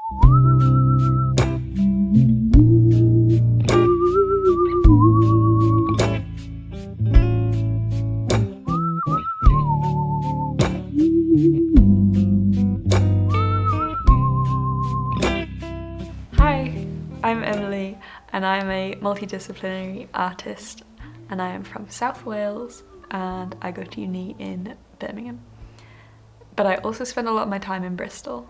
Hi, I'm Emily and I'm a multidisciplinary artist and I am from South Wales and I go to uni in Birmingham. But I also spend a lot of my time in Bristol.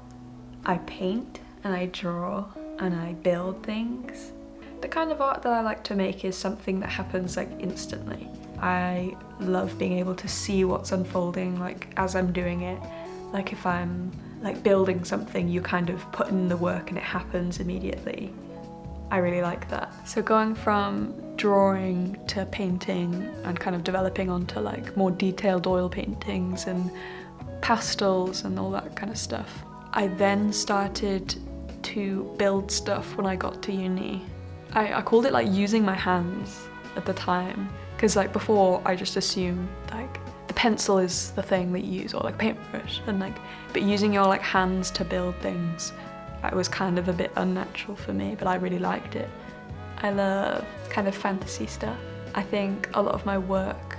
I paint and I draw and I build things. The kind of art that I like to make is something that happens like instantly. I love being able to see what's unfolding like as I'm doing it. Like if I'm like building something, you kind of put in the work and it happens immediately. I really like that. So going from drawing to painting and kind of developing onto like more detailed oil paintings and pastels and all that kind of stuff. I then started to build stuff when I got to uni. I called it like using my hands at the time, because like before I just assumed like the pencil is the thing that you use, or like paintbrush, and like, but using your like hands to build things, that was kind of a bit unnatural for me, but I really liked it. I love kind of fantasy stuff. I think a lot of my work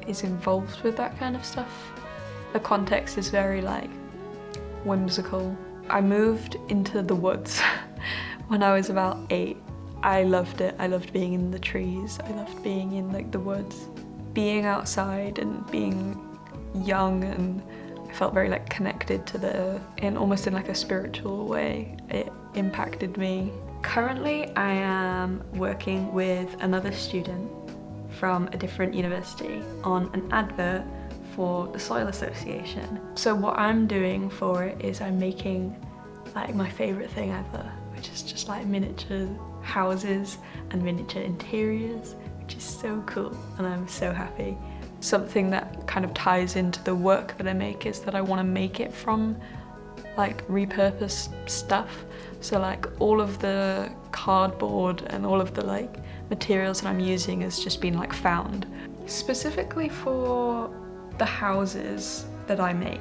is involved with that kind of stuff. The context is very like whimsical. I moved into the woods when I was about 8. I loved it. I loved being in the trees. I loved being in like the woods. Being outside and being young, and I felt very like connected to almost in like a spiritual way. It impacted me. Currently I am working with another student from a different university on an advert for the Soil Association. So what I'm doing for it is I'm making like my favourite thing ever, which is just like miniature houses and miniature interiors, which is so cool and I'm so happy. Something that kind of ties into the work that I make is that I want to make it from like repurposed stuff. So like all of the cardboard and all of the like materials that I'm using has just been like found. Specifically for the houses that I make,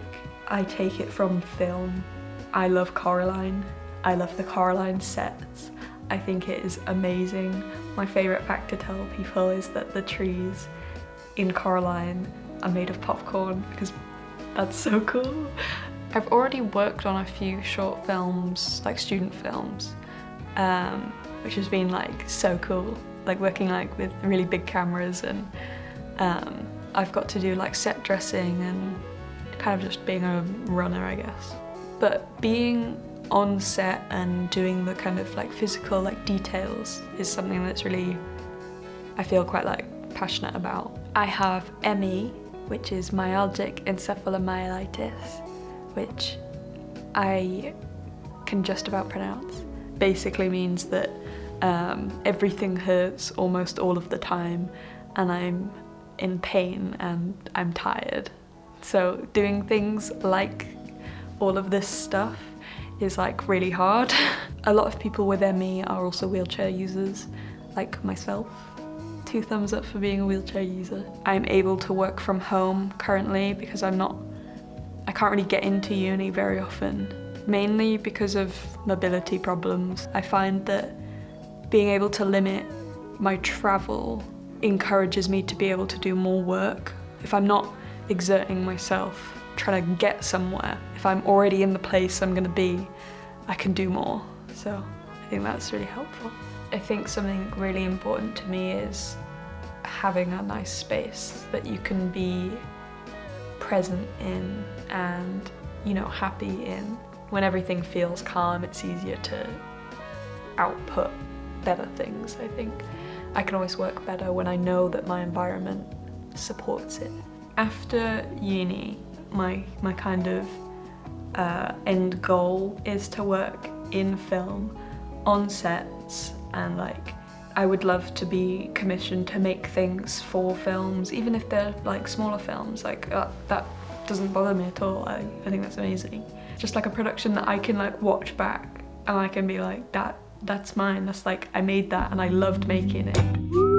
I take it from film. I love Coraline. I love the Coraline sets. I think it is amazing. My favourite fact to tell people is that the trees in Coraline are made of popcorn, because that's so cool. I've already worked on a few short films, like student films, which has been like so cool. Like working like with really big cameras, and I've got to do like set dressing and kind of just being a runner, I guess. But being on set and doing the kind of like physical like details is something that's really, I feel quite like passionate about. I have ME, which is myalgic encephalomyelitis, which I can just about pronounce. Basically means that everything hurts almost all of the time and I'm in pain and I'm tired. So doing things like all of this stuff is like really hard. A lot of people with ME are also wheelchair users, like myself. 2 thumbs up for being a wheelchair user. I'm able to work from home currently because I can't really get into uni very often, mainly because of mobility problems. I find that being able to limit my travel encourages me to be able to do more work. If I'm not exerting myself, trying to get somewhere, if I'm already in the place I'm gonna be, I can do more. So I think that's really helpful. I think something really important to me is having a nice space that you can be present in and, you know, happy in. When everything feels calm, it's easier to output better things, I think. I can always work better when I know that my environment supports it. After uni, my kind of end goal is to work in film, on sets, and like I would love to be commissioned to make things for films, even if they're like smaller films. Like that doesn't bother me at all. I think that's amazing. Just like a production that I can like watch back and I can be like, that's mine. That's like, I made that and I loved making it.